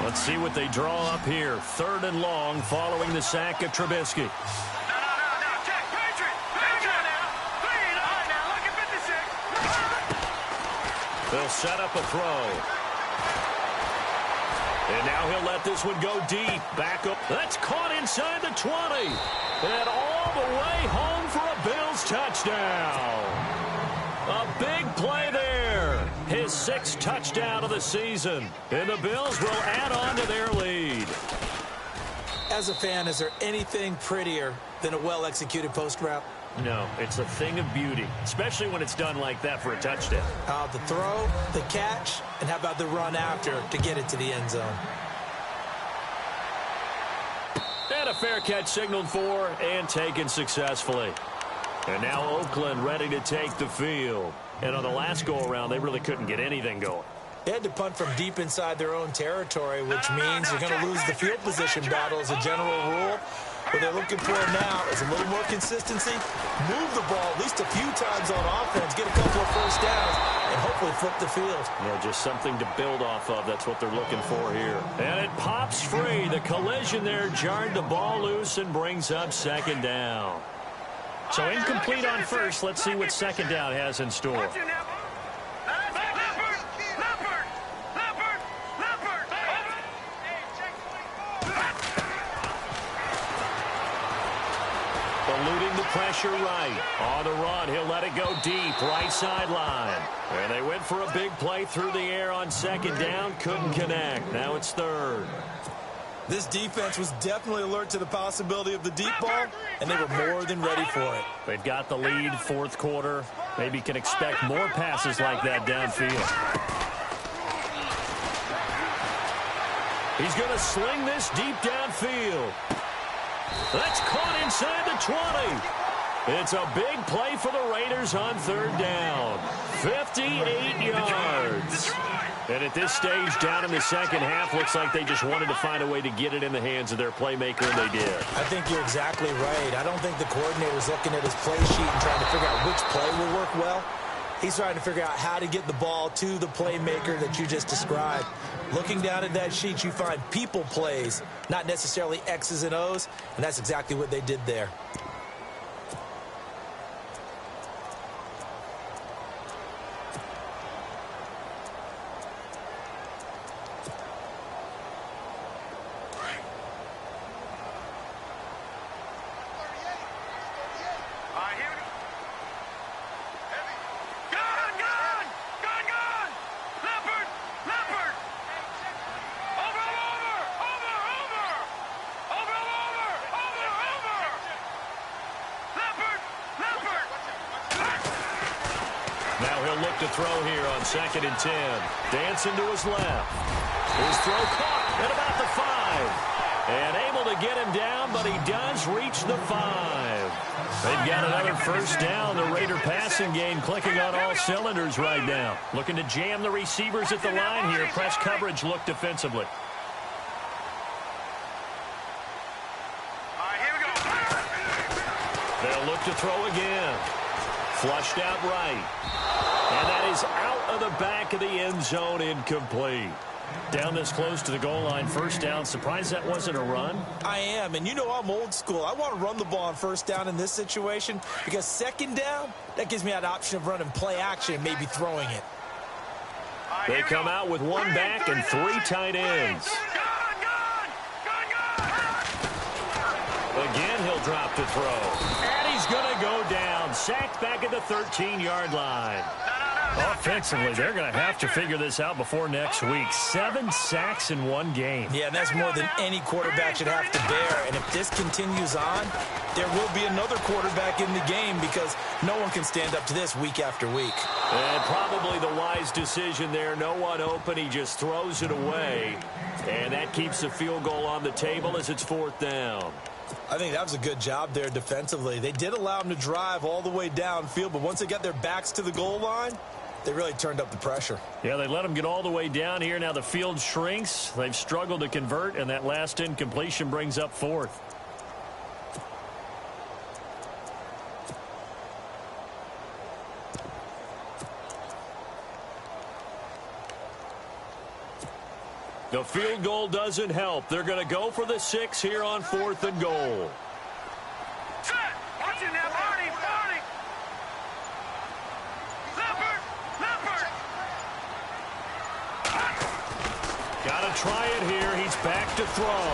Let's see what they draw up here. 3rd and long following the sack of Trubisky. They'll set up a throw. And now he'll let this one go deep. Back up. That's caught inside the 20. And all the way home for a Bills touchdown. A big play there. His 6th touchdown of the season. And the Bills will add on to their lead. As a fan, is there anything prettier than a well-executed post route? No, it's a thing of beauty, especially when it's done like that for a touchdown. The throw, the catch, and how about the run after to get it to the end zone? And a fair catch signaled for and taken successfully. And now Oakland ready to take the field. And on the last go-around, they really couldn't get anything going. They had to punt from deep inside their own territory, which means you're going to lose the field position battle as a general rule. What they're looking for now is a little more consistency, move the ball at least a few times on offense, get a couple of first downs, and hopefully flip the field. Yeah, just something to build off of. That's what they're looking for here. And it pops free. The collision there jarred the ball loose and brings up second down. So incomplete on first. Let's see what second down has in store. Eluding the pressure right. On the run, he'll let it go deep, right sideline. And they went for a big play through the air on second down. Couldn't connect. Now it's 3rd. This defense was definitely alert to the possibility of the deep ball, and they were more than ready for it. They've got the lead, 4th quarter. Maybe can expect more passes like that downfield. He's going to sling this deep downfield. That's caught inside the 20. It's a big play for the Raiders on third down. 58 yards. And at this stage, down in the second half, looks like they just wanted to find a way to get it in the hands of their playmaker, and they did. I think you're exactly right. I don't think the coordinator's looking at his play sheet and trying to figure out which play will work well. He's trying to figure out how to get the ball to the playmaker that you just described. Looking down at that sheet, you find people plays, not necessarily X's and O's, and that's exactly what they did there. Look to throw here on 2nd and 10. Dancing to his left. His throw caught at about the 5. And able to get him down, but he does reach the 5. They've got another first down. The Raider passing game clicking on all cylinders right now. Looking to jam the receivers at the line here. Press coverage look defensively. They'll look to throw again. Flushed out right. And that is out of the back of the end zone, incomplete. Down this close to the goal line, first down. Surprised that wasn't a run? I am, and you know I'm old school. I want to run the ball on first down in this situation because second down, that gives me that option of running play action and maybe throwing it. They come out with one back and 3 tight ends. Again, he'll drop to throw. And he's going to go down. Sacked back at the 13-yard line. Offensively, they're going to have to figure this out before next week. 7 sacks in one game. Yeah, and that's more than any quarterback should have to bear. And if this continues on, there will be another quarterback in the game because no one can stand up to this week after week. And probably the wise decision there. No one open. He just throws it away. And that keeps the field goal on the table as it's 4th down. I think that was a good job there defensively. They did allow them to drive all the way downfield, but once they got their backs to the goal line, they really turned up the pressure. Yeah, they let them get all the way down here. Now the field shrinks. They've struggled to convert, and that last incompletion brings up 4th. The field goal doesn't help. They're going to go for the 6 here on 4th and goal. Watch it now, Barney, Barney. Leopard, Leopard. Got to try it here. He's back to throw.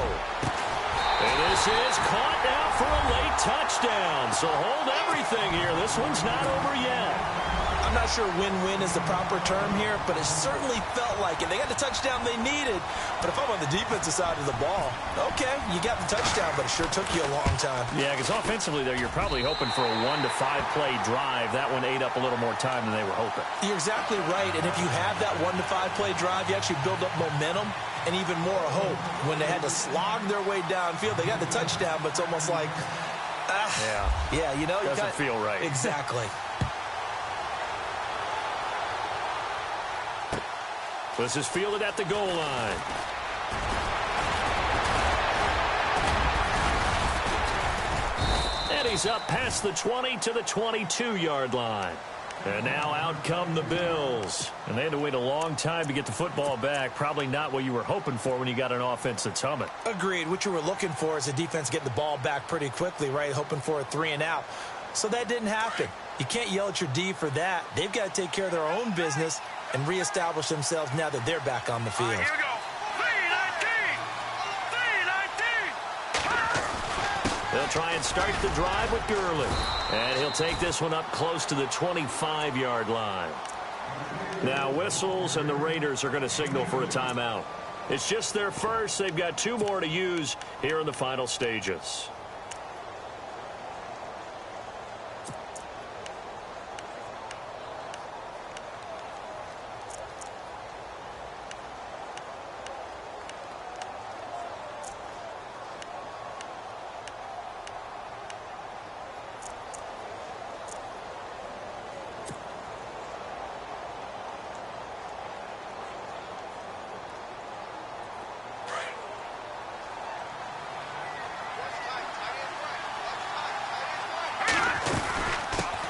And this is caught now for a late touchdown. So hold everything here. This one's not over yet. I'm not sure win-win is the proper term here, but it certainly felt like it. They got the touchdown they needed, but if I'm on the defensive side of the ball, okay, you got the touchdown, but it sure took you a long time. Yeah, because offensively, though, you're probably hoping for a 1 to 5 play drive. That one ate up a little more time than they were hoping. You're exactly right, and if you have that 1 to 5 play drive, you actually build up momentum and even more hope. When they had to slog their way downfield, they got the touchdown, but it's almost like, yeah, you know, doesn't feel right. Exactly. This is fielded at the goal line. And he's up past the 20 to the 22-yard line. And now out come the Bills. And they had to wait a long time to get the football back. Probably not what you were hoping for when you got an offense that's humming. Agreed. What you were looking for is a defense getting the ball back pretty quickly, right? Hoping for a 3 and out. So that didn't happen. You can't yell at your D for that. They've got to take care of their own business and reestablish themselves now that they're back on the field. Here we go. 3-19. They'll try and start the drive with Gurley. And he'll take this one up close to the 25-yard line. Now whistles, and the Raiders are going to signal for a timeout. It's just their first. They've got 2 more to use here in the final stages.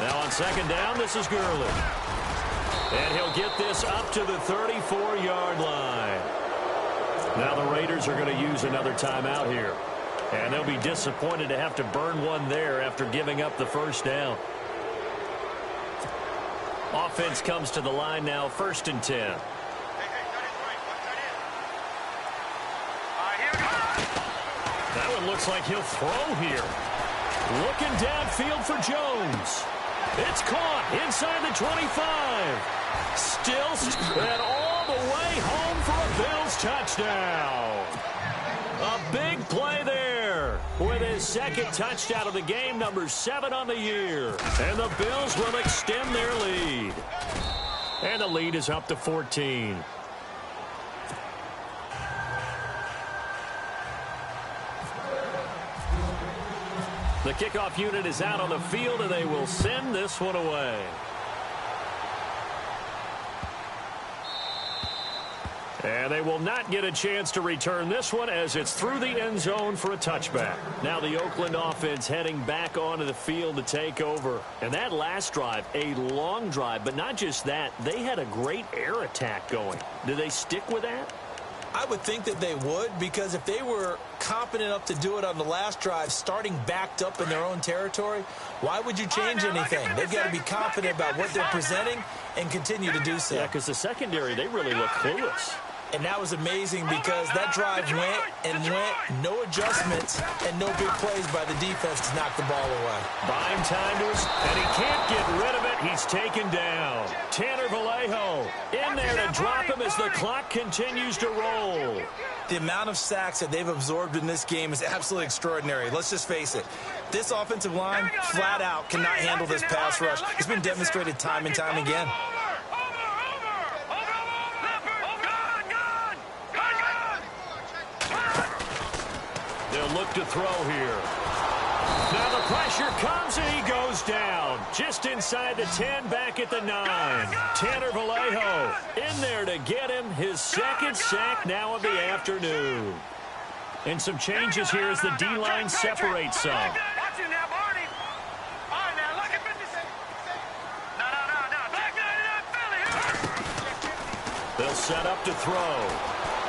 Now on second down, this is Gurley. And he'll get this up to the 34-yard line. Now the Raiders are going to use another timeout here. And they'll be disappointed to have to burn one there after giving up the first down. Offense comes to the line now, 1st and 10. That one looks like he'll throw here. Looking downfield for Jones. It's caught inside the 25. Still, and all the way home for a Bills touchdown. A big play there with his second touchdown of the game, number 7 on the year. And the Bills will extend their lead. And the lead is up to 14. The kickoff unit is out on the field, and they will send this one away. And they will not get a chance to return this one as it's through the end zone for a touchback. Now the Oakland offense heading back onto the field to take over. And that last drive, a long drive, but not just that. They had a great air attack going. Do they stick with that? I would think that they would, because if they were competent enough to do it on the last drive, starting backed up in their own territory, why would you change anything? They've got to be confident about what they're presenting and continue to do so. Yeah, because the secondary, they really look clueless. And that was amazing because that drive went and went, no adjustments, and no big plays by the defense to knock the ball away. Buying time to us, and he can't get rid of it. He's taken down. Tanner Vallejo in there to drop him as the clock continues to roll. The amount of sacks that they've absorbed in this game is absolutely extraordinary. Let's just face it. This offensive line, flat out, cannot handle this pass rush. It's been demonstrated time and time again. They'll look to throw here. Now the pressure comes and he goes down. Just inside the 10, back at the 9. Tanner Vallejo in there to get him his second sack now of the afternoon. And some changes here as the D-line separates some. They'll set up to throw.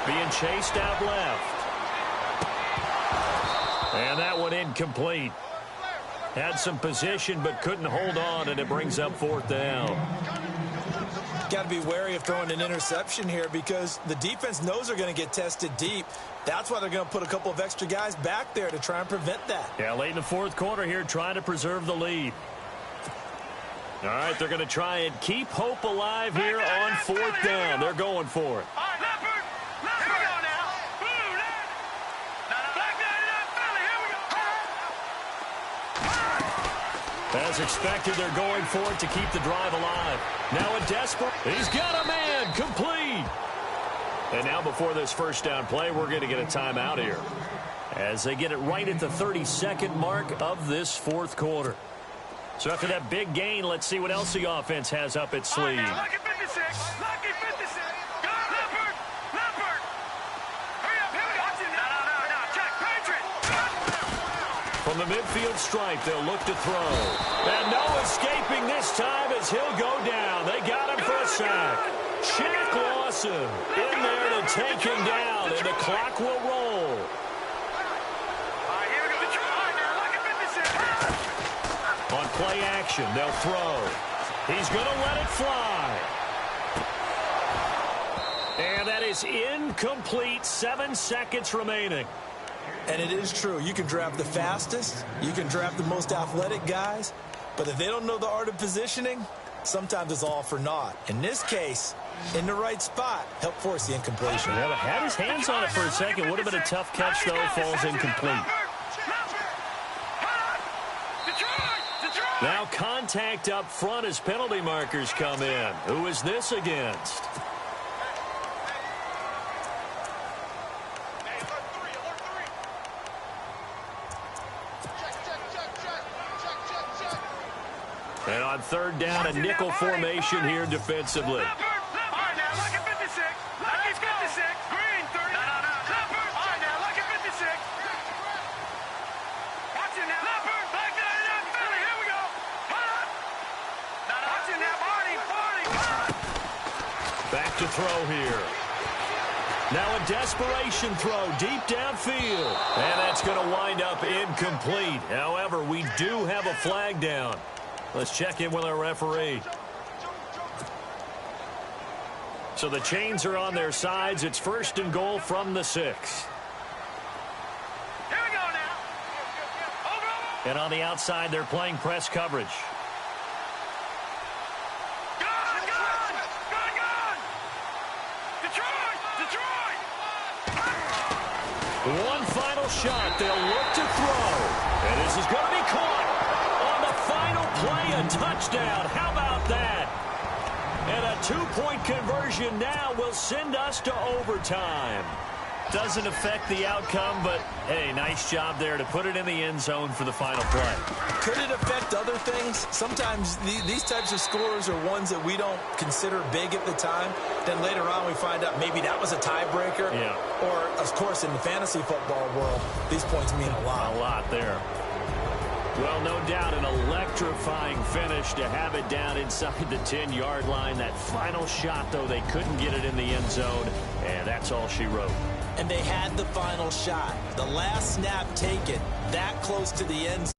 Being chased out left. And that one incomplete. Had some position but couldn't hold on, and it brings up 4th down. Got to be wary of throwing an interception here because the defense knows they're going to get tested deep. That's why they're going to put a couple of extra guys back there to try and prevent that. Yeah, late in the 4th quarter here, trying to preserve the lead. All right, they're going to try and keep hope alive here on 4th down. They're going for it. As expected, they're going for it to keep the drive alive. Now a desperate. He's got a man. Complete. And now before this first down play, we're going to get a timeout here. As they get it right at the 32nd mark of this 4th quarter. So after that big gain, let's see what else the offense has up its sleeve. Lucky 56. Lucky 56. Go, Leopard. Leopard. Hurry up. Here we go. No. Check. Patriot. From the midfield stripe, they'll look to throw. And no escaping this time as he'll go down. They got him for a sack. Shaq Lawson in there to take him down, and the clock will roll. Here we go. Lucky 56. On play action, they'll throw. He's going to let it fly. And that is incomplete. 7 seconds remaining. And it is true. You can draft the fastest. You can draft the most athletic guys. But if they don't know the art of positioning, sometimes it's all for naught. In this case, in the right spot, help force the incompletion. Yeah, had his hands on it for a second. Would have been a tough catch, though. Falls incomplete. Now contact up front as penalty markers come in. Who is this against? And on 3rd down, a nickel formation here defensively. throw here. Now a desperation throw deep downfield. And that's going to wind up incomplete. However, we do have a flag down. Let's check in with our referee. So the chains are on their sides. It's 1st and goal from the 6. Here we go now. Over. And on the outside, they're playing press coverage. Gone. Detroit. One final shot. They'll look to throw. And this is going to be caught. On the final play, a touchdown. How about that? And a 2-point conversion now will send us to overtime. Doesn't affect the outcome, but, hey, nice job there to put it in the end zone for the final play. Could it affect other things? Sometimes these types of scores are ones that we don't consider big at the time. Then later on we find out maybe that was a tiebreaker. Yeah. Or, of course, in the fantasy football world, these points mean a lot. A lot there. Well, no doubt an electrifying finish to have it down inside the 10-yard line. That final shot, though, they couldn't get it in the end zone, and that's all she wrote. And they had the final shot. The last snap taken that close to the end zone.